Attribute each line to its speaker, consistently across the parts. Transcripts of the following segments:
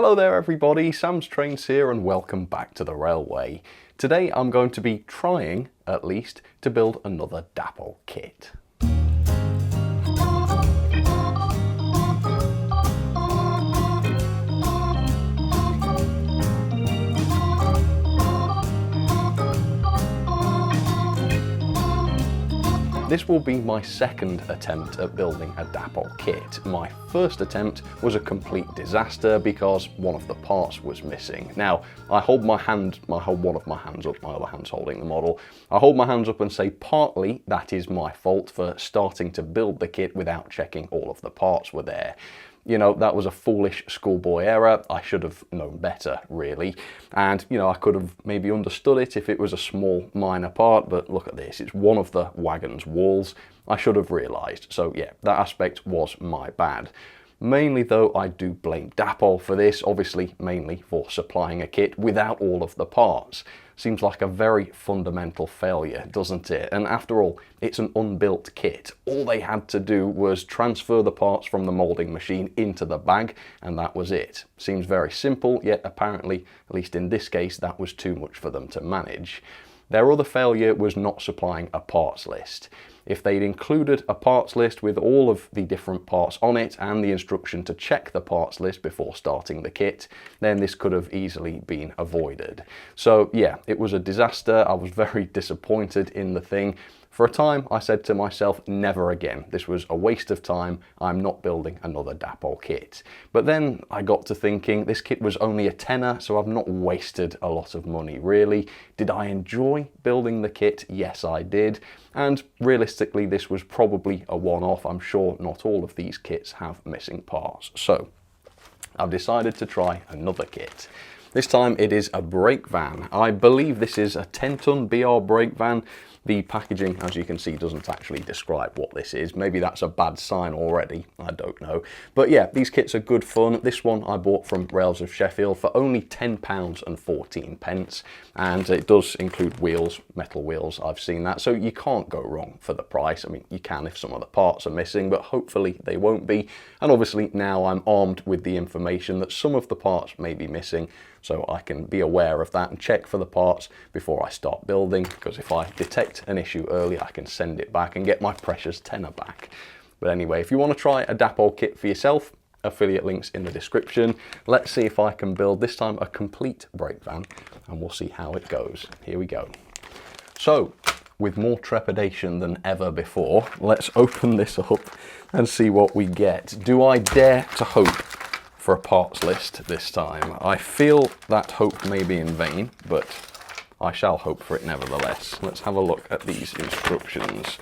Speaker 1: Hello there everybody, Sam's Trains here and welcome back to the railway. Today I'm going to be trying, at least, to build another Dapol kit. This will be my second attempt at building a Dapol kit. My first attempt was a complete disaster because one of the parts was missing. Now, I hold one of my hands up, my other hand's holding the model. I hold my hands up and say partly that is my fault for starting to build the kit without checking all of the parts were there. You know, that was a foolish schoolboy error. I should have known better, really. And, you know, I could have maybe understood it if it was a small, minor part, but look at this. It's one of the wagon's walls. I should have realised. So, yeah, that aspect was my bad. Mainly, though, I do blame Dapol for this, obviously mainly for supplying a kit without all of the parts. Seems like a very fundamental failure, doesn't it? And after all, it's an unbuilt kit. All they had to do was transfer the parts from the moulding machine into the bag, and that was it. Seems very simple, yet apparently, at least in this case, that was too much for them to manage. Their other failure was not supplying a parts list. If they'd included a parts list with all of the different parts on it and the instruction to check the parts list before starting the kit, then this could have easily been avoided. So yeah, it was a disaster. I was very disappointed in the thing. For a time, I said to myself, never again. This was a waste of time. I'm not building another Dapol kit. But then I got to thinking, this kit was only a tenner, so I've not wasted a lot of money, really. Did I enjoy building the kit? Yes, I did. And realistically, this was probably a one-off. I'm sure not all of these kits have missing parts. So I've decided to try another kit. This time it is a Brakevan. I believe this is a 10-ton BR Brakevan. The packaging, as you can see, doesn't actually describe what this is. Maybe that's a bad sign already, I don't know. But yeah, these kits are good fun. This one I bought from Rails of Sheffield for only £10.14, and it does include wheels, metal wheels, I've seen that. So you can't go wrong for the price. I mean, you can if some of the parts are missing, but hopefully they won't be. And obviously now I'm armed with the information that some of the parts may be missing, so I can be aware of that and check for the parts before I start building, because if I detect an issue early, I can send it back and get my precious tenner back. But anyway, if you want to try a Dapol kit for yourself, affiliate links in the description. Let's see if I can build, this time, a complete Brakevan, and we'll see how it goes. Here we go. So, with more trepidation than ever before, let's open this up and see what we get. Do I dare to hope for a parts list this time? I feel that hope may be in vain, but I shall hope for it nevertheless. Let's have a look at these instructions.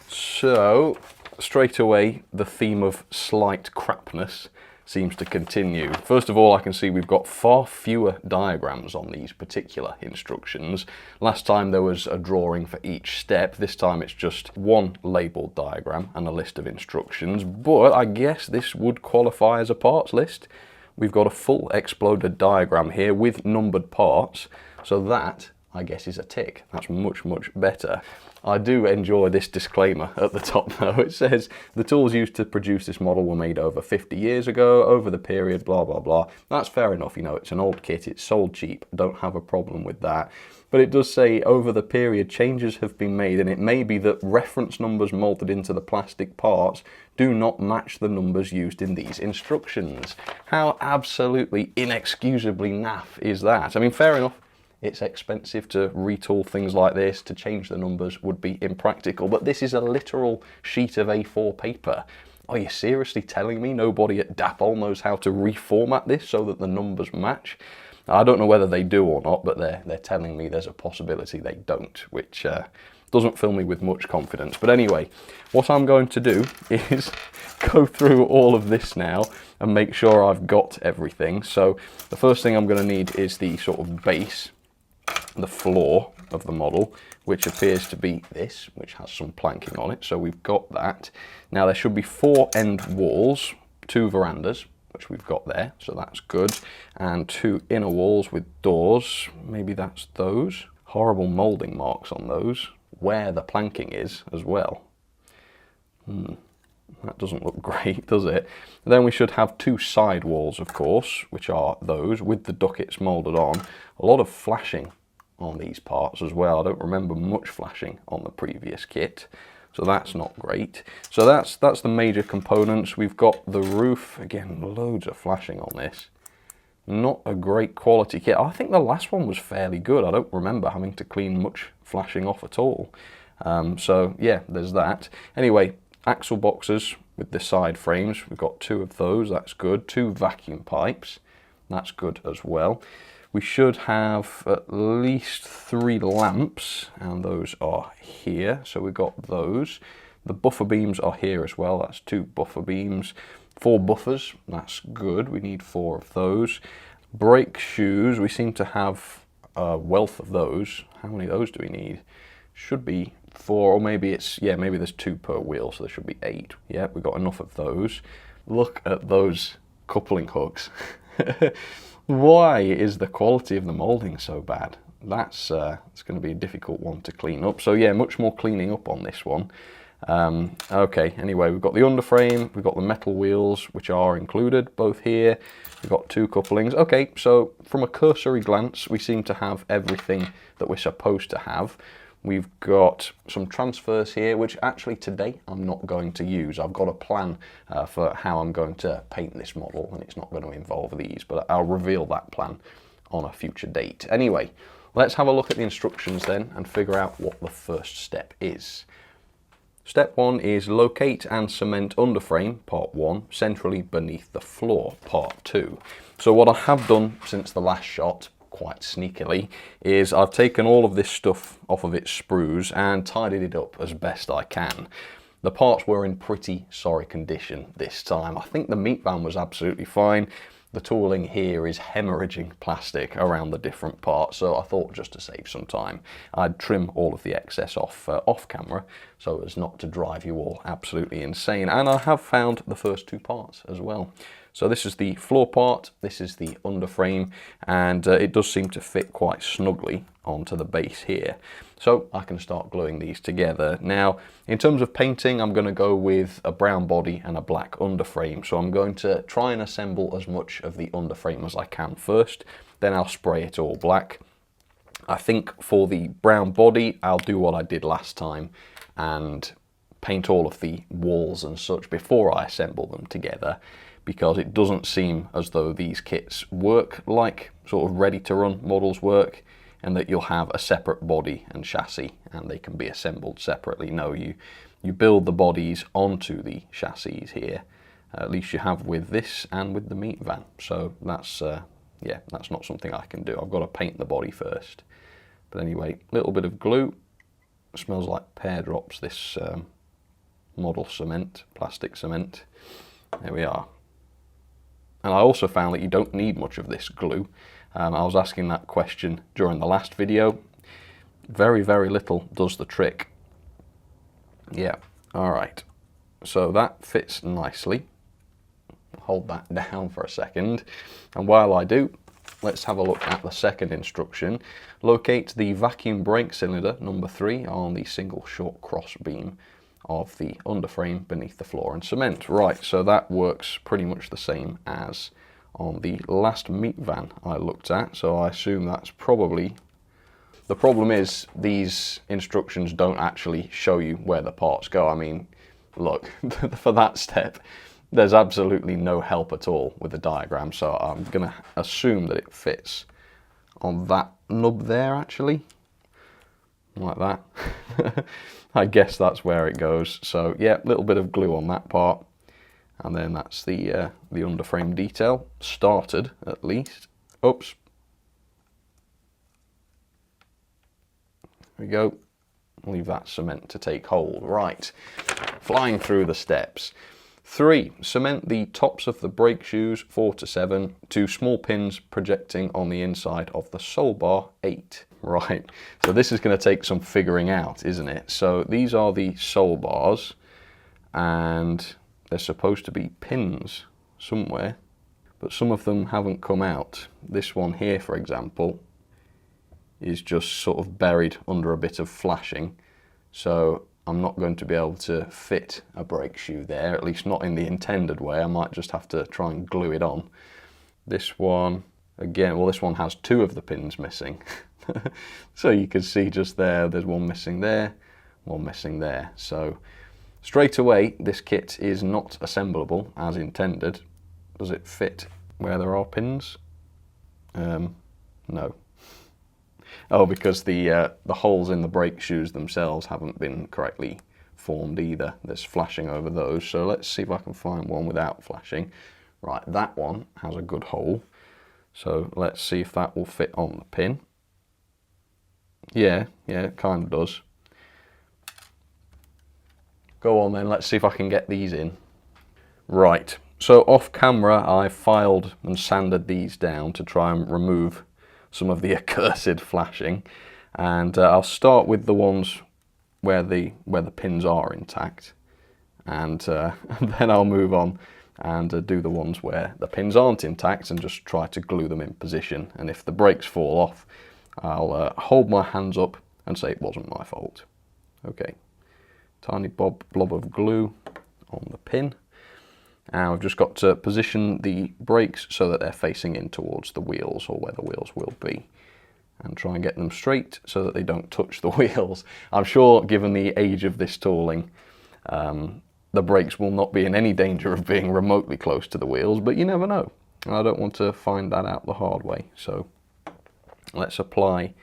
Speaker 1: So, straight away, the theme of slight crapness seems to continue. First of all, I can see we've got far fewer diagrams on these particular instructions. Last time there was a drawing for each step. This time it's just one labelled diagram and a list of instructions, but I guess this would qualify as a parts list. We've got a full exploded diagram here with numbered parts, so that, I guess, is a tick. That's much, much better. I do enjoy this disclaimer at the top though. It says, the tools used to produce this model were made over 50 years ago, over the period, blah, blah, blah. That's fair enough, you know, it's an old kit, it's sold cheap, don't have a problem with that. But it does say, over the period, changes have been made, and it may be that reference numbers moulded into the plastic parts do not match the numbers used in these instructions. How absolutely inexcusably naff is that? I mean, fair enough. It's expensive to retool things like this. To change the numbers would be impractical, but this is a literal sheet of A4 paper. Are you seriously telling me nobody at Dapol knows how to reformat this so that the numbers match? I don't know whether they do or not, but they're telling me there's a possibility they don't, which doesn't fill me with much confidence. But anyway, what I'm going to do is go through all of this now and make sure I've got everything. So the first thing I'm going to need is the sort of base, the floor of the model, which appears to be this, which has some planking on it. So we've got that. Now there should be 4 end walls, 2 verandas, which we've got there, so that's good, and 2 inner walls with doors. Maybe that's those. Horrible moulding marks on those, where the planking is as well. That doesn't look great, does it? Then we should have two side walls, of course, which are those with the ducats moulded on. A lot of flashing on these parts as well. I don't remember much flashing on the previous kit, so that's not great. So that's the major components. We've got the roof, again, loads of flashing on this. Not a great quality kit. I think the last one was fairly good. I don't remember having to clean much flashing off at all. So yeah, there's that. Anyway, axle boxes with the side frames. We've got two of those, that's good. Two vacuum pipes, that's good as well. We should have at least 3 lamps, and those are here. So we've got those. The buffer beams are here as well. That's 2 buffer beams. 4 buffers, that's good. We need 4 of those. Brake shoes, we seem to have a wealth of those. How many of those do we need? Should be 4, or maybe it's, yeah, maybe there's 2 per wheel, so there should be 8. Yeah, we've got enough of those. Look at those coupling hooks. Why is the quality of the moulding so bad? That's it's going to be a difficult one to clean up. So yeah, much more cleaning up on this one. Okay, anyway, we've got the underframe, we've got the metal wheels, which are included both here. We've got 2 couplings. Okay, so from a cursory glance, we seem to have everything that we're supposed to have. We've got some transfers here, which actually today I'm not going to use. I've got a plan for how I'm going to paint this model, and it's not going to involve these, but I'll reveal that plan on a future date. Anyway, let's have a look at the instructions then and figure out what the first step is. Step 1 is locate and cement underframe, part 1, centrally beneath the floor, part 2. So what I have done since the last shot, quite sneakily, is I've taken all of this stuff off of its sprues and tidied it up as best I can. The parts were in pretty sorry condition this time. I think the meat van was absolutely fine. The tooling here is hemorrhaging plastic around the different parts, so I thought just to save some time, I'd trim all of the excess off camera so as not to drive you all absolutely insane. And I have found the first 2 parts as well. So this is the floor part, this is the underframe, and it does seem to fit quite snugly onto the base here. So I can start gluing these together. Now, in terms of painting, I'm going to go with a brown body and a black underframe. So I'm going to try and assemble as much of the underframe as I can first, then I'll spray it all black. I think for the brown body, I'll do what I did last time and paint all of the walls and such before I assemble them together, because it doesn't seem as though these kits work like sort of ready to run models work, and that you'll have a separate body and chassis and they can be assembled separately. No, you build the bodies onto the chassis here. At least you have with this and with the meat van. So that's, yeah, that's not something I can do. I've got to paint the body first. But anyway, little bit of glue. It smells like pear drops, this model cement, plastic cement. There we are. And I also found that you don't need much of this glue. I was asking that question during the last video. Very, very little does the trick. Yeah, all right. So that fits nicely. Hold that down for a second. And while I do, let's have a look at the second instruction. Locate the vacuum brake cylinder number 3 on the single short cross beam of the underframe beneath the floor and cement. Right, so that works pretty much the same as on the last meat van I looked at, so I assume that's probably... The problem is these instructions don't actually show you where the parts go. I mean, look, for that step, there's absolutely no help at all with the diagram, so I'm going to assume that it fits on that nub there, actually. Like that. I guess that's where it goes. So yeah, a little bit of glue on that part, and then that's the underframe detail started at least. Oops. There we go. Leave that cement to take hold. Right, flying through the steps. 3, cement the tops of the brake shoes 4 to 7 to small pins projecting on the inside of the sole bar 8. Right, so this is going to take some figuring out, isn't it? So these are the sole bars, and there's supposed to be pins somewhere, but some of them haven't come out. This one here, for example, is just sort of buried under a bit of flashing. So I'm not going to be able to fit a brake shoe there, at least not in the intended way. I might just have to try and glue it on. This one, again, well, this one has 2 of the pins missing. So you can see just there's one missing there, one missing there. So straight away, this kit is not assemblable as intended. Does it fit where there are pins? No. Oh, because the holes in the brake shoes themselves haven't been correctly formed either. There's flashing over those. So let's see if I can find one without flashing. Right, that one has a good hole. So let's see if that will fit on the pin. Yeah, it kind of does. Go on then, let's see if I can get these in. Right, so off camera I filed and sanded these down to try and remove some of the accursed flashing, and I'll start with the ones where the pins are intact, and then I'll move on and do the ones where the pins aren't intact and just try to glue them in position. And if the brakes fall off, I'll hold my hands up and say it wasn't my fault. Okay, tiny blob of glue on the pin. Now I've just got to position the brakes so that they're facing in towards the wheels, or where the wheels will be, and try and get them straight so that they don't touch the wheels. I'm sure, given the age of this tooling, the brakes will not be in any danger of being remotely close to the wheels, but you never know. I don't want to find that out the hard way. So let's apply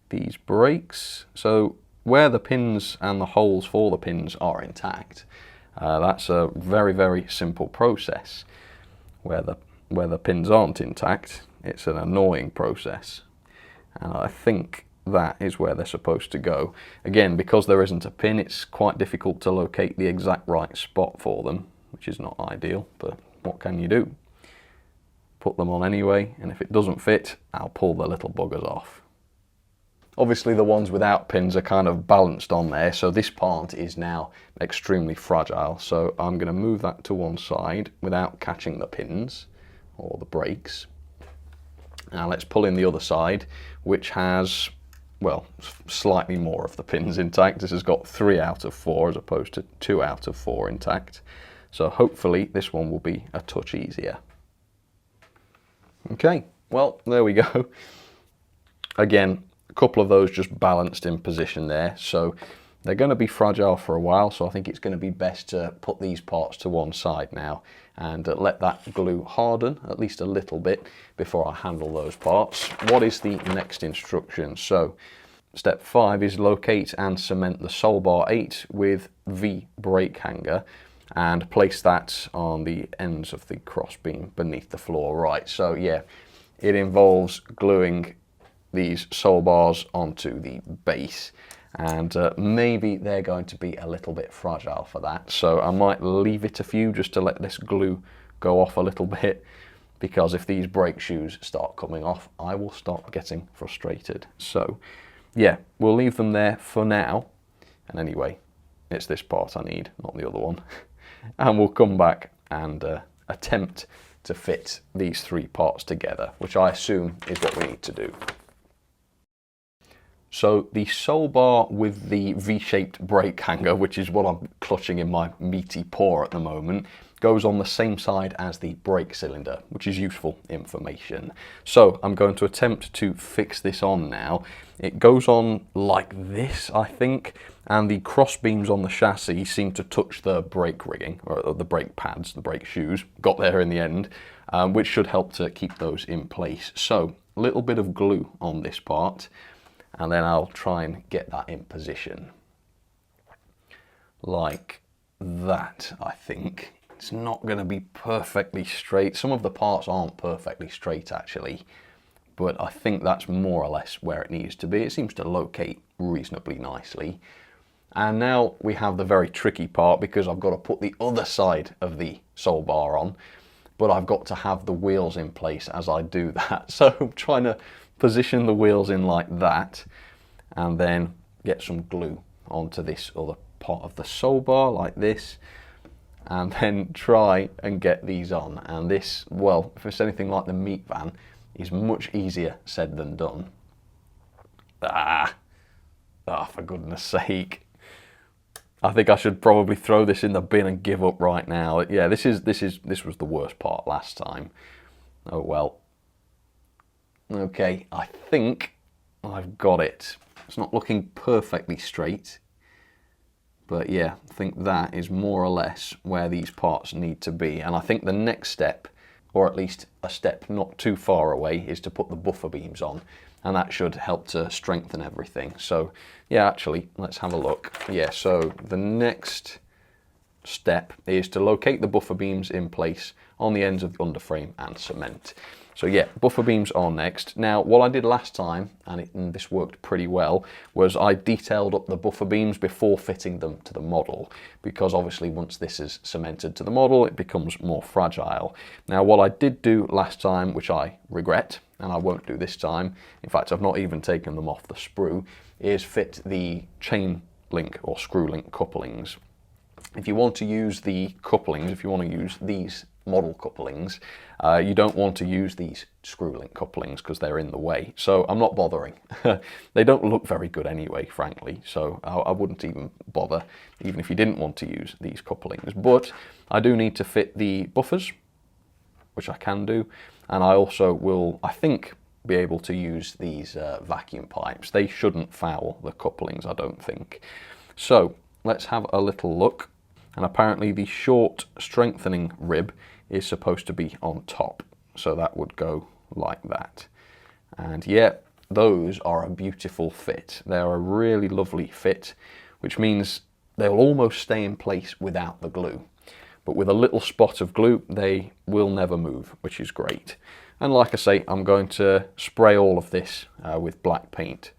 Speaker 1: these brakes. So where the pins and the holes for the pins are intact, that's a very, very simple process. Where the pins aren't intact, it's an annoying process. And I think that is where they're supposed to go. Again, because there isn't a pin, it's quite difficult to locate the exact right spot for them, which is not ideal, but what can you do? Put them on anyway, and if it doesn't fit, I'll pull the little buggers off. Obviously the ones without pins are kind of balanced on there, so this part is now extremely fragile. So I'm going to move that to one side without catching the pins or the brakes. Now let's pull in the other side, which has, well, slightly more of the pins intact. This has got 3 out of 4 as opposed to 2 out of 4 intact. So hopefully this one will be a touch easier. Okay, well, there we go. Again, a couple of those just balanced in position there. So they're going to be fragile for a while, so I think it's going to be best to put these parts to one side now and let that glue harden at least a little bit before I handle those parts. What is the next instruction? So step 5 is locate and cement the sole bar 8 with V brake hanger and place that on the ends of the cross beam beneath the floor. Right, so yeah, it involves gluing these sole bars onto the base, and maybe they're going to be a little bit fragile for that, so I might leave it a few just to let this glue go off a little bit, because if these brake shoes start coming off, I will start getting frustrated. So yeah, we'll leave them there for now, and anyway, it's this part I need, not the other one. And we'll come back and attempt to fit these 3 parts together, which I assume is what we need to do. So the sole bar with the V-shaped brake hanger, which is what I'm clutching in my meaty paw at the moment, goes on the same side as the brake cylinder, which is useful information. So I'm going to attempt to fix this on now. It goes on like this, I think, and the cross beams on the chassis seem to touch the brake rigging, or the brake pads, the brake shoes. Got there in the end, which should help to keep those in place. So a little bit of glue on this part, and then I'll try and get that in position. Like that, I think. It's not going to be perfectly straight. Some of the parts aren't perfectly straight actually, but I think that's more or less where it needs to be. It seems to locate reasonably nicely. And now we have the very tricky part, because I've got to put the other side of the sole bar on, but I've got to have the wheels in place as I do that. So I'm trying to position the wheels in like that, and then get some glue onto this other part of the sole bar like this, and then try and get these on. And this, well, if it's anything like the meat van, is much easier said than done. For goodness sake. I think I should probably throw this in the bin and give up right now. Yeah, this was the worst part last time. Oh well. Okay, I think I've got it. It's not looking perfectly straight, but yeah, I think that is more or less where these parts need to be. And I think the next step, or at least a step not too far away, is to put the buffer beams on. And that should help to strengthen everything. So yeah, actually, let's have a look. Yeah, so the next step is to locate the buffer beams in place on the ends of the underframe and cement. So yeah, buffer beams are next. Now, what I did last time, and this worked pretty well, was I detailed up the buffer beams before fitting them to the model, because obviously once this is cemented to the model, it becomes more fragile. Now, what I did do last time, which I regret, and I won't do this time, in fact, I've not even taken them off the sprue, is fit the chain link or screw link couplings. If you want to use the couplings, if you want to use these model couplings, you don't want to use these screw link couplings because they're in the way. So I'm not bothering. They don't look very good anyway, frankly. So I wouldn't even bother, even if you didn't want to use these couplings. But I do need to fit the buffers, which I can do. And I also will, I think, be able to use these vacuum pipes. They shouldn't foul the couplings, I don't think. So let's have a little look. And apparently the short strengthening rib is supposed to be on top. So that would go like that. And yeah, those are a beautiful fit. They're a really lovely fit, which means they'll almost stay in place without the glue. But with a little spot of glue, they will never move, which is great. And like I say, I'm going to spray all of this with black paint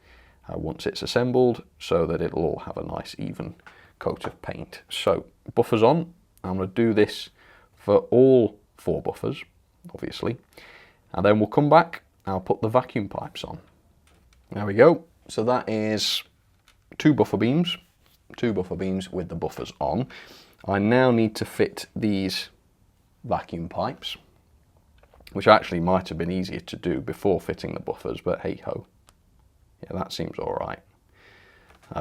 Speaker 1: once it's assembled, so that it'll all have a nice even coat of paint. So buffers on. I'm going to do this for all 4 buffers, obviously, and then we'll come back. I'll put the vacuum pipes on. There we go. So that is 2 buffer beams with the buffers on. I now need to fit these vacuum pipes, which actually might have been easier to do before fitting the buffers, but hey ho. Yeah, that seems all right.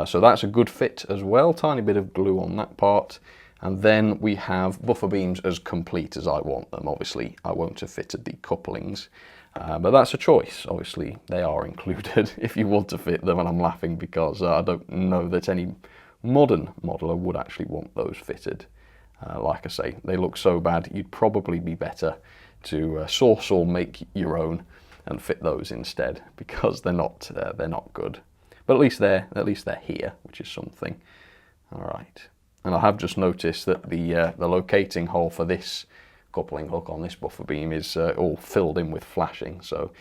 Speaker 1: So that's a good fit as well, tiny bit of glue on that part. And then we have buffer beams as complete as I want them. Obviously, I won't have fitted the couplings, but that's a choice. Obviously, they are included if you want to fit them, and I'm laughing because I don't know that any modern modeler would actually want those fitted. Like I say, they look so bad, you'd probably be better to source or make your own and fit those instead, because they're not good. But at least they're here, which is something. All right. And I have just noticed that the locating hole for this coupling hook on this buffer beam is all filled in with flashing. So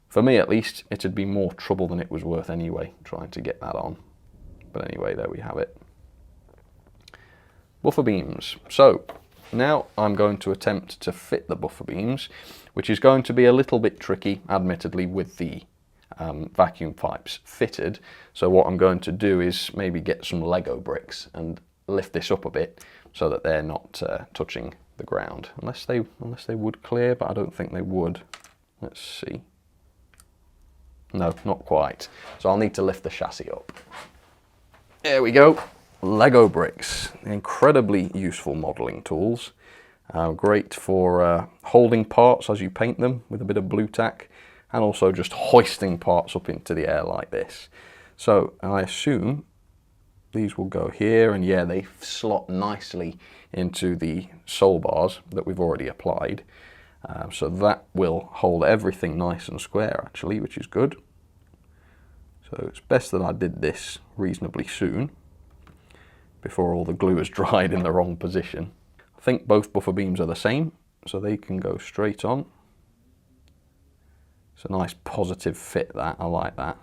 Speaker 1: for me, at least, it'd be more trouble than it was worth anyway, trying to get that on. But anyway, there we have it. Buffer beams. So now I'm going to attempt to fit the buffer beams, which is going to be a little bit tricky, admittedly, with the vacuum pipes fitted. So what I'm going to do is maybe get some Lego bricks and lift this up a bit so that they're not touching the ground, unless they would clear, but I don't think they would. Let's see. No, not quite. So I'll need to lift the chassis up. There we go. Lego bricks, incredibly useful modelling tools. Great for holding parts as you paint them with a bit of blue tack, and also just hoisting parts up into the air like this. So I assume these will go here, and yeah, they slot nicely into the sole bars that we've already applied. So that will hold everything nice and square actually, which is good. So it's best that I did this reasonably soon, before all the glue has dried in the wrong position. I think both buffer beams are the same, so they can go straight on. It's a nice positive fit, that. I like that.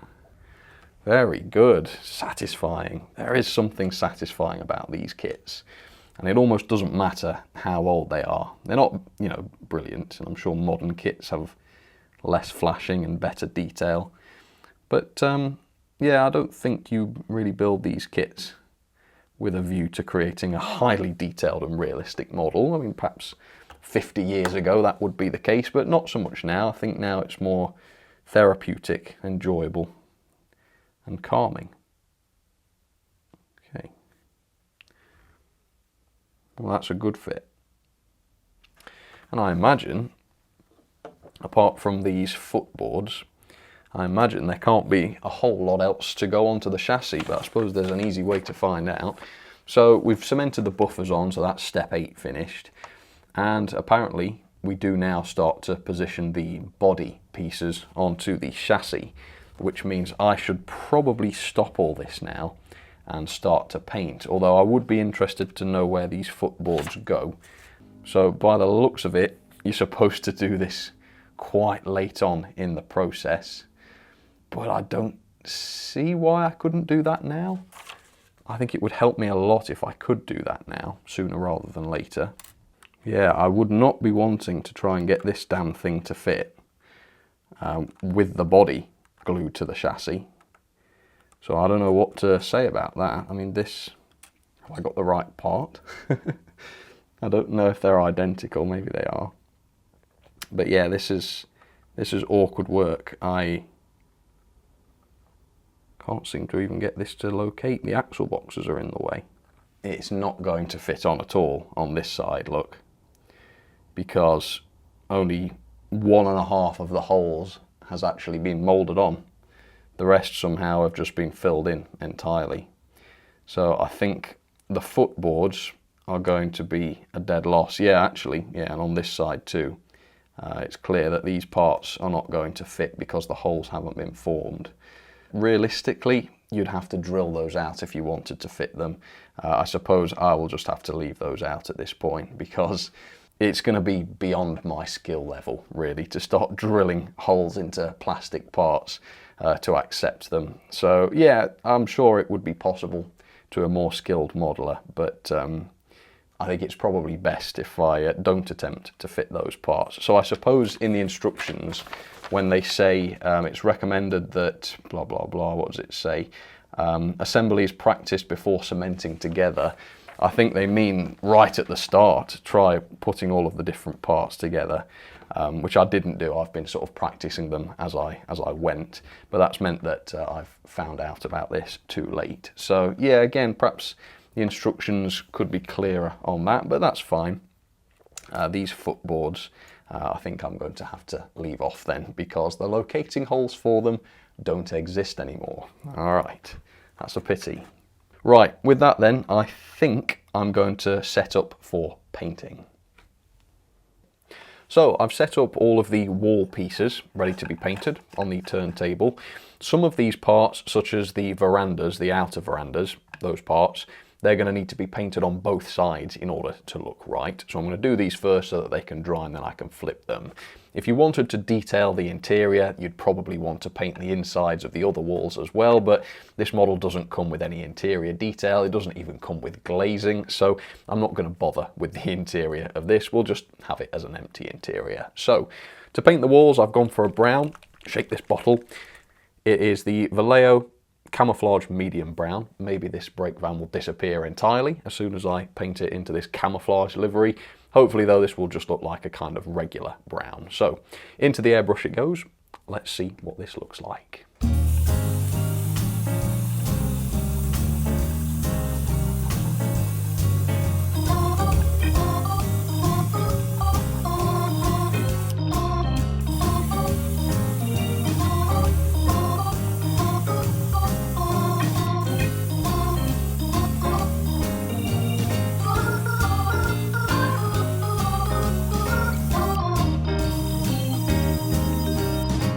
Speaker 1: Very good. Satisfying. There is something satisfying about these kits. And it almost doesn't matter how old they are. They're not, you know, brilliant, and I'm sure modern kits have less flashing and better detail. But yeah, I don't think you really build these kits with a view to creating a highly detailed and realistic model. I mean, perhaps 50 years ago that would be the case, but not so much now. I think now it's more therapeutic, enjoyable, and calming. Okay. Well, that's a good fit. And I imagine, apart from these footboards, I imagine there can't be a whole lot else to go onto the chassis, but I suppose there's an easy way to find out. So we've cemented the buffers on, so that's step 8 finished. And apparently we do now start to position the body pieces onto the chassis, which means I should probably stop all this now and start to paint, although I would be interested to know where these footboards go. So by the looks of it, you're supposed to do this quite late on in the process, but I don't see why I couldn't do that now. I think it would help me a lot if I could do that now, sooner rather than later. Yeah, I would not be wanting to try and get this damn thing to fit with the body glued to the chassis. So I don't know what to say about that. I mean, this, have I got the right part? I don't know if they're identical, maybe they are. But yeah, this is awkward work. I can't seem to even get this to locate. The axle boxes are in the way. It's not going to fit on at all on this side, look, because only 1.5 of the holes has actually been moulded on. The rest somehow have just been filled in entirely. So I think the footboards are going to be a dead loss. Yeah, actually, yeah, and on this side too. It's clear that these parts are not going to fit because the holes haven't been formed. Realistically, you'd have to drill those out if you wanted to fit them. I suppose I will just have to leave those out at this point because it's going to be beyond my skill level, really, to start drilling holes into plastic parts to accept them. So yeah, I'm sure it would be possible to a more skilled modeler, but I think it's probably best if I don't attempt to fit those parts. So I suppose in the instructions, when they say it's recommended that blah blah blah, what does it say? Assembly is practiced before cementing together. I think they mean right at the start, try putting all of the different parts together, which I didn't do. I've been sort of practicing them as I went, but that's meant that I've found out about this too late. So yeah, again, perhaps the instructions could be clearer on that, but that's fine. These footboards, I think I'm going to have to leave off then because the locating holes for them don't exist anymore. All right, that's a pity. Right, with that then, I think I'm going to set up for painting. So I've set up all of the wall pieces ready to be painted on the turntable. Some of these parts, such as the verandas, the outer verandas, those parts, they're going to need to be painted on both sides in order to look right. So I'm going to do these first so that they can dry and then I can flip them. If you wanted to detail the interior, you'd probably want to paint the insides of the other walls as well, but this model doesn't come with any interior detail. It doesn't even come with glazing, so I'm not going to bother with the interior of this. We'll just have it as an empty interior. So to paint the walls, I've gone for a brown. Shake this bottle. It is the Vallejo Camouflage Medium Brown. Maybe this Brakevan will disappear entirely as soon as I paint it into this camouflage livery. Hopefully though, this will just look like a kind of regular brown. So into the airbrush it goes. Let's see what this looks like.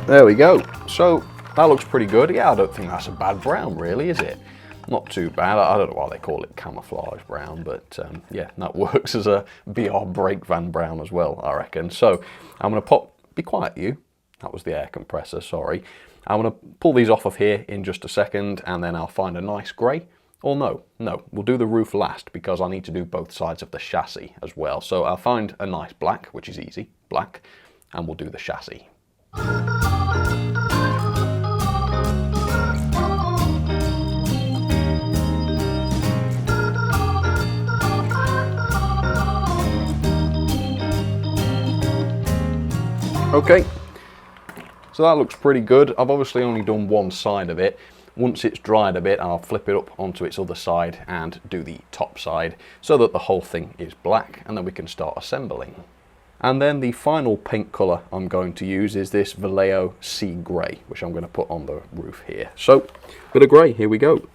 Speaker 1: There we go. So that looks pretty good. Yeah, I don't think that's a bad brown really, is it? Not too bad. I don't know why they call it camouflage brown, but yeah, that works as a BR Brakevan brown as well, I reckon. So I'm going to be quiet you. That was the air compressor, sorry. I'm going to pull these off of here in just a second and then I'll find a nice grey. Or no, we'll do the roof last because I need to do both sides of the chassis as well. So I'll find a nice black, which is easy, black, and we'll do the chassis. Okay, so that looks pretty good. I've obviously only done one side of it. Once it's dried a bit, I'll flip it up onto its other side and do the top side so that the whole thing is black, and then we can start assembling. And then the final paint colour I'm going to use is this Vallejo Sea Grey, which I'm going to put on the roof here. So, bit of grey, here we go.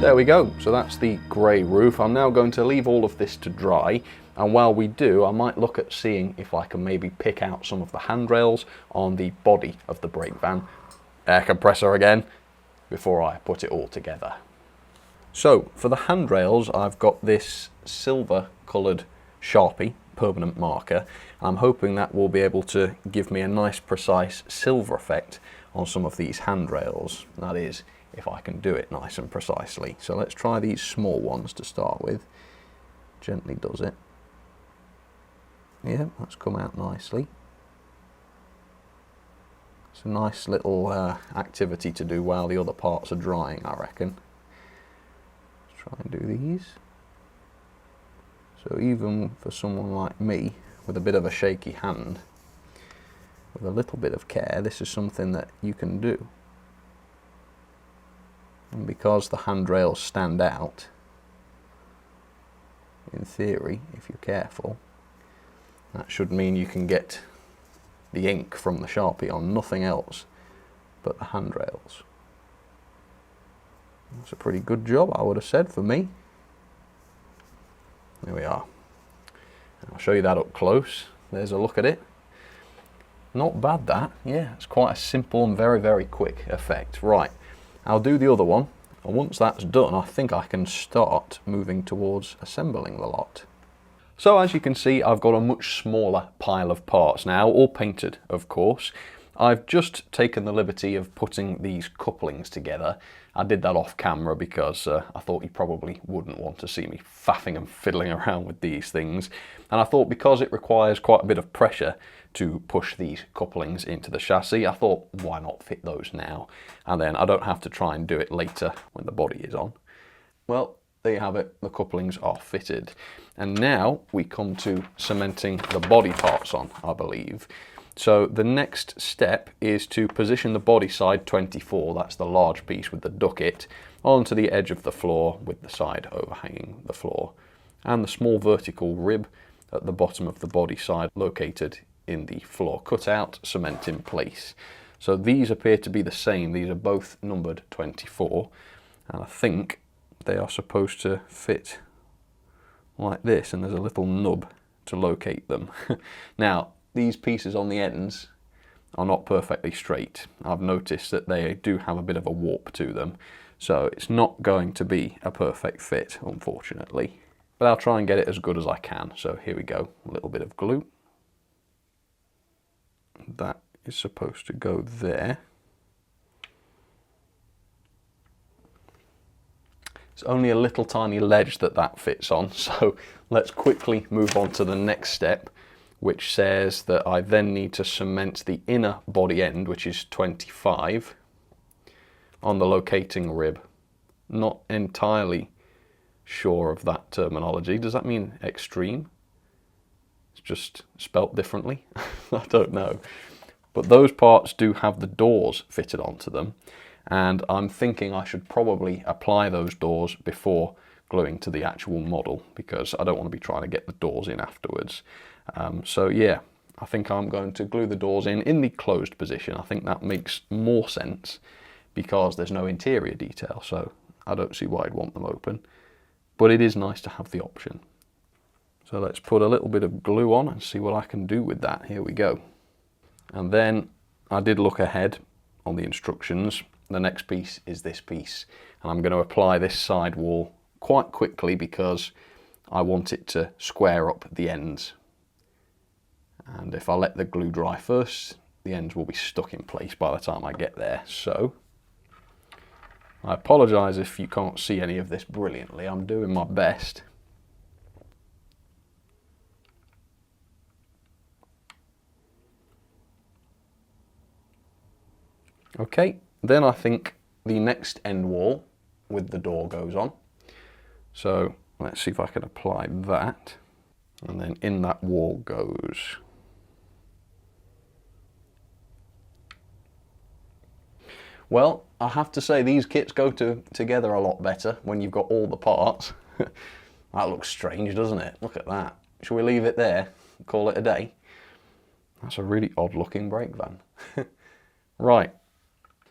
Speaker 1: There we go, so that's the grey roof. I'm now going to leave all of this to dry, and while we do, I might look at seeing if I can maybe pick out some of the handrails on the body of the Brakevan, air compressor again, before I put it all together. So, for the handrails, I've got this silver coloured Sharpie permanent marker. I'm hoping that will be able to give me a nice precise silver effect on some of these handrails. That is, if I can do it nice and precisely. So let's try these small ones to start with. Gently does it. Yeah, that's come out nicely. It's a nice little activity to do while the other parts are drying, I reckon. Let's try and do these. So even for someone like me, with a bit of a shaky hand, with a little bit of care, this is something that you can do. And because the handrails stand out, in theory, if you're careful, that should mean you can get the ink from the Sharpie on nothing else but the handrails. That's a pretty good job, I would have said, for me. There we are. I'll show you that up close. There's a look at it. Not bad, that. Yeah, it's quite a simple and very, very quick effect. Right. I'll do the other one, and once that's done, I think I can start moving towards assembling the lot. So as you can see, I've got a much smaller pile of parts now, all painted, of course. I've just taken the liberty of putting these couplings together. I did that off camera because I thought you probably wouldn't want to see me faffing and fiddling around with these things. And I thought because it requires quite a bit of pressure to push these couplings into the chassis, I thought, why not fit those now? And then I don't have to try and do it later when the body is on. Well, there you have it, the couplings are fitted. And now we come to cementing the body parts on, I believe. So the next step is to position the body side 24, that's the large piece with the ducket, onto the edge of the floor with the side overhanging the floor, and the small vertical rib at the bottom of the body side located in the floor cutout, cement in place. So these appear to be the same, these are both numbered 24, and I think they are supposed to fit like this, and there's a little nub to locate them. Now, these pieces on the ends are not perfectly straight. I've noticed that they do have a bit of a warp to them, so it's not going to be a perfect fit, unfortunately. But I'll try and get it as good as I can. So here we go, a little bit of glue. That is supposed to go there. It's only a little tiny ledge that fits on, so let's quickly move on to the next step, which says that I then need to cement the inner body end, which is 25, on the locating rib. Not entirely sure of that terminology. Does that mean extreme? It's just spelt differently? I don't know. But those parts do have the doors fitted onto them, and I'm thinking I should probably apply those doors before gluing to the actual model, because I don't want to be trying to get the doors in afterwards. So yeah, I think I'm going to glue the doors in the closed position. I think that makes more sense because there's no interior detail, so I don't see why I'd want them open. But it is nice to have the option. So let's put a little bit of glue on and see what I can do with that. Here we go. And then I did look ahead on the instructions. The next piece is this piece, and I'm going to apply this side wall quite quickly because I want it to square up the ends. And if I let the glue dry first, the ends will be stuck in place by the time I get there. So I apologise if you can't see any of this brilliantly. I'm doing my best. Okay, then I think the next end wall with the door goes on. So let's see if I can apply that. And then in that wall goes Well, I have to say these kits go together a lot better when you've got all the parts. That looks strange, doesn't it? Look at that. Shall we leave it there? Call it a day? That's a really odd looking Brakevan. Right.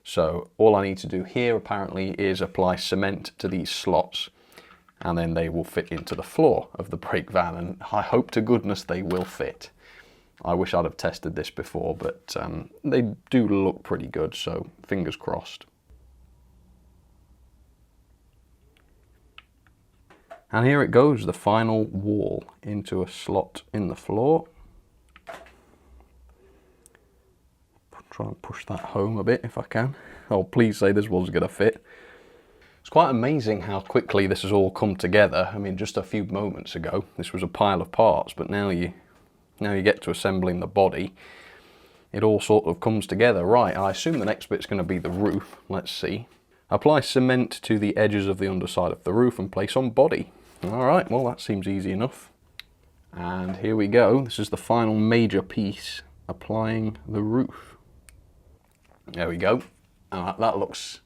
Speaker 1: So all I need to do here apparently is apply cement to these slots, and then they will fit into the floor of the Brakevan, and I hope to goodness they will fit. I wish I'd have tested this before, but they do look pretty good, so fingers crossed. And here it goes, the final wall into a slot in the floor. Try and push that home a bit if I can. Oh, please say this one's going to fit. It's quite amazing how quickly this has all come together. I mean, just a few moments ago, this was a pile of parts, but now you get to assembling the body. It all sort of comes together. Right, I assume the next bit's going to be the roof. Let's see. Apply cement to the edges of the underside of the roof and place on body. All right, well, that seems easy enough. And here we go. This is the final major piece, applying the roof. There we go. That looks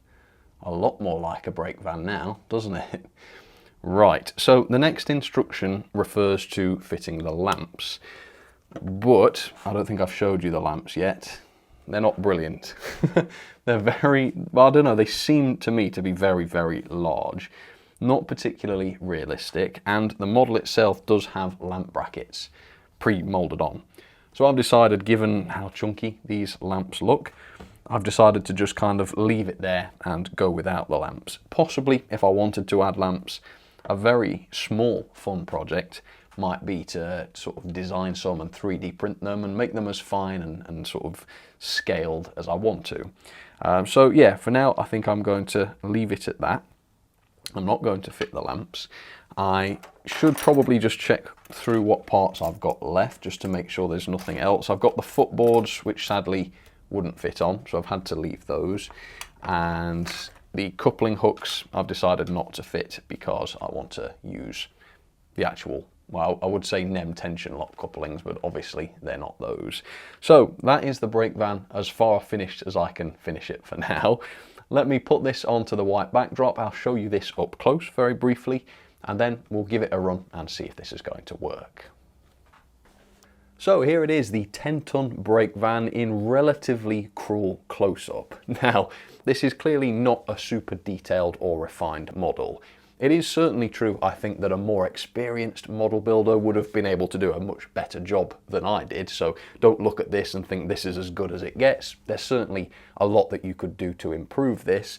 Speaker 1: a lot more like a Brakevan now, doesn't it? Right, so the next instruction refers to fitting the lamps, but I don't think I've showed you the lamps yet. They're not brilliant. They're very, well, I don't know, they seem to me to be very, very large, not particularly realistic, and the model itself does have lamp brackets pre-molded on. So I've decided, given how chunky these lamps look, I've decided to just kind of leave it there and go without the lamps. Possibly, if I wanted to add lamps, a very small fun project might be to sort of design some and 3D print them and make them as fine and sort of scaled as I want to. So yeah, for now I think I'm going to leave it at that. I'm not going to fit the lamps. I should probably just check through what parts I've got left just to make sure there's nothing else. I've got the footboards, which sadly wouldn't fit on, so I've had to leave those, and the coupling hooks I've decided not to fit because I want to use the actual, well, I would say NEM tension lock couplings, but obviously they're not those. So that is the Brakevan as far finished as I can finish it for now. Let me put this onto the white backdrop. I'll show you this up close very briefly, and then we'll give it a run and see if this is going to work. So here it is, the 10-ton Brakevan in relatively cruel close-up. Now, this is clearly not a super detailed or refined model. It is certainly true, I think, that a more experienced model builder would have been able to do a much better job than I did, so don't look at this and think this is as good as it gets. There's certainly a lot that you could do to improve this,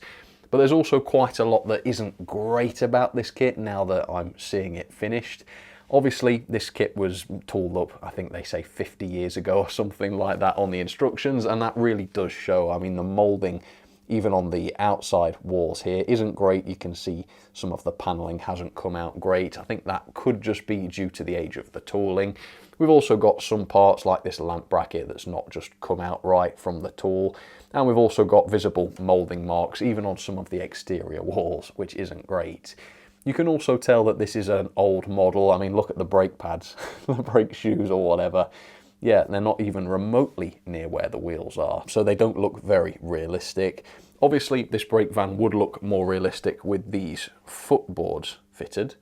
Speaker 1: but there's also quite a lot that isn't great about this kit now that I'm seeing it finished. Obviously, this kit was tooled up, I think they say 50 years ago or something like that on the instructions, and that really does show. I mean, the moulding, even on the outside walls here, isn't great. You can see some of the panelling hasn't come out great. I think that could just be due to the age of the tooling. We've also got some parts like this lamp bracket that's not just come out right from the tool, and we've also got visible moulding marks even on some of the exterior walls, which isn't great. You can also tell that this is an old model. I mean, look at the brake pads, the brake shoes or whatever. Yeah, they're not even remotely near where the wheels are, so they don't look very realistic. Obviously, this Brakevan would look more realistic with these footboards fitted,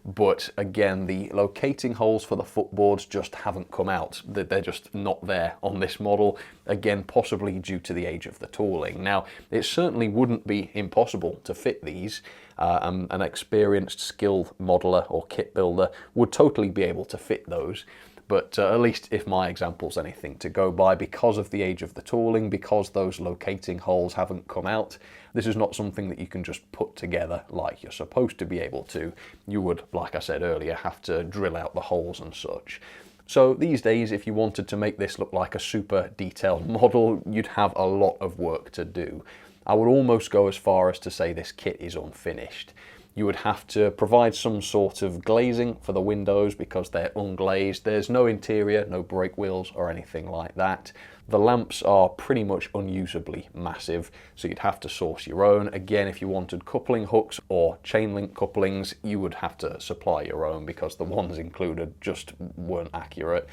Speaker 1: but again, the locating holes for the footboards just haven't come out. They're just not there on this model, again, possibly due to the age of the tooling. Now, it certainly wouldn't be impossible to fit these. An experienced, skilled modeler or kit builder would totally be able to fit those. But at least if my example's anything to go by, because of the age of the tooling, because those locating holes haven't come out, this is not something that you can just put together like you're supposed to be able to. You would, like I said earlier, have to drill out the holes and such. So these days, if you wanted to make this look like a super detailed model, you'd have a lot of work to do. I would almost go as far as to say this kit is unfinished. You would have to provide some sort of glazing for the windows because they're unglazed. There's no interior, no brake wheels or anything like that. The lamps are pretty much unusably massive, so you'd have to source your own. Again, if you wanted coupling hooks or chain link couplings, you would have to supply your own because the ones included just weren't accurate.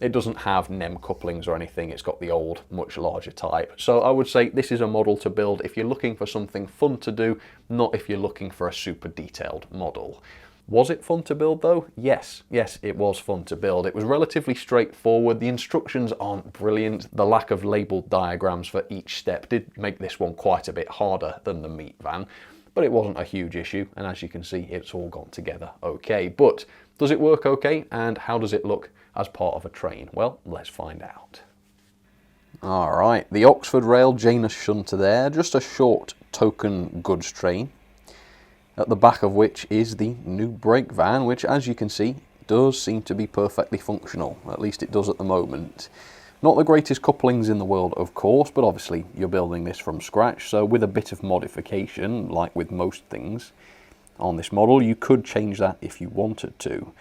Speaker 1: It doesn't have NEM couplings or anything, it's got the old, much larger type. So I would say this is a model to build if you're looking for something fun to do, not if you're looking for a super detailed model. Was it fun to build though? Yes, it was fun to build. It was relatively straightforward. The instructions aren't brilliant. The lack of labeled diagrams for each step did make this one quite a bit harder than the meat van, but it wasn't a huge issue, and as you can see, it's all gone together okay. But does it work okay, and how does it look as part of a train? Well, let's find out. Alright, the Oxford Rail Janus shunter there, just a short token goods train, at the back of which is the new Brakevan, which, as you can see, does seem to be perfectly functional. At least it does at the moment. Not the greatest couplings in the world, of course, but obviously you're building this from scratch, so with a bit of modification, like with most things on this model, you could change that if you wanted to.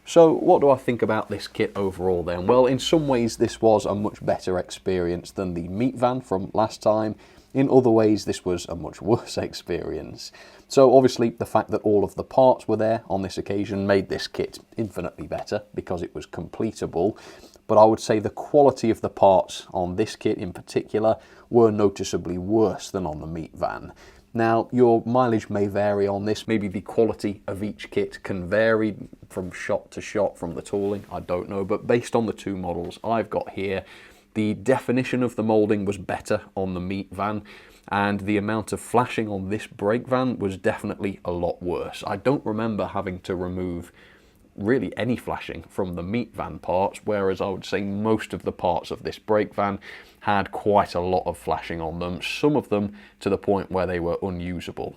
Speaker 1: So what do I think about this kit overall then? Well, in some ways this was a much better experience than the meat van from last time. In other ways, this was a much worse experience. So obviously the fact that all of the parts were there on this occasion made this kit infinitely better because it was completable. But I would say the quality of the parts on this kit in particular were noticeably worse than on the meat van. Now, your mileage may vary on this. Maybe the quality of each kit can vary from shot to shot from the tooling, I don't know. But based on the two models I've got here, the definition of the moulding was better on the meat van, and the amount of flashing on this Brakevan was definitely a lot worse. I don't remember having to remove really any flashing from the meat van parts, whereas I would say most of the parts of this Brakevan had quite a lot of flashing on them, some of them to the point where they were unusable.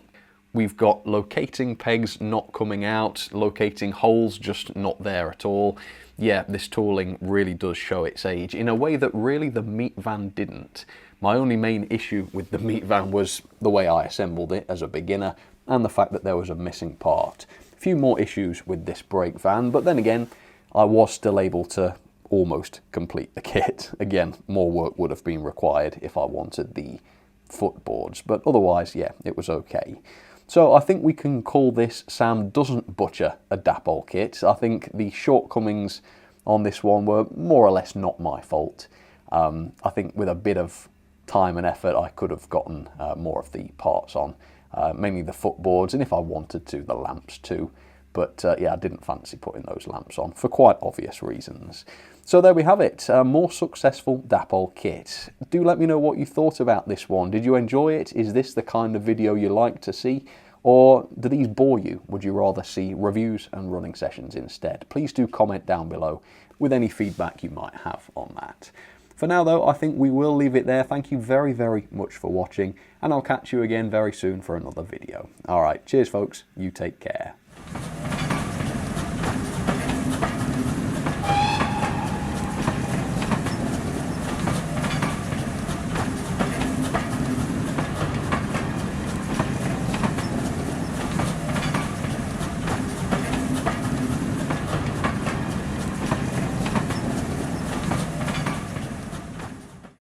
Speaker 1: We've got locating pegs not coming out, locating holes just not there at all. Yeah, this tooling really does show its age in a way that really the meat van didn't. My only main issue with the meat van was the way I assembled it as a beginner and the fact that there was a missing part. A few more issues with this Brakevan, but then again, I was still able to almost complete the kit. Again, more work would have been required if I wanted the footboards, but otherwise, yeah, it was okay. So I think we can call this Sam doesn't butcher a Dapol kit. I think the shortcomings on this one were more or less not my fault. I think with a bit of time and effort I could have gotten more of the parts on, mainly the footboards, and if I wanted to, the lamps too. But yeah, I didn't fancy putting those lamps on for quite obvious reasons. So there we have it, a more successful Dapol kit. Do let me know what you thought about this one. Did you enjoy it? Is this the kind of video you like to see? Or do these bore you? Would you rather see reviews and running sessions instead? Please do comment down below with any feedback you might have on that. For now though, I think we will leave it there. Thank you very, very much for watching, and I'll catch you again very soon for another video. Alright, cheers folks, you take care.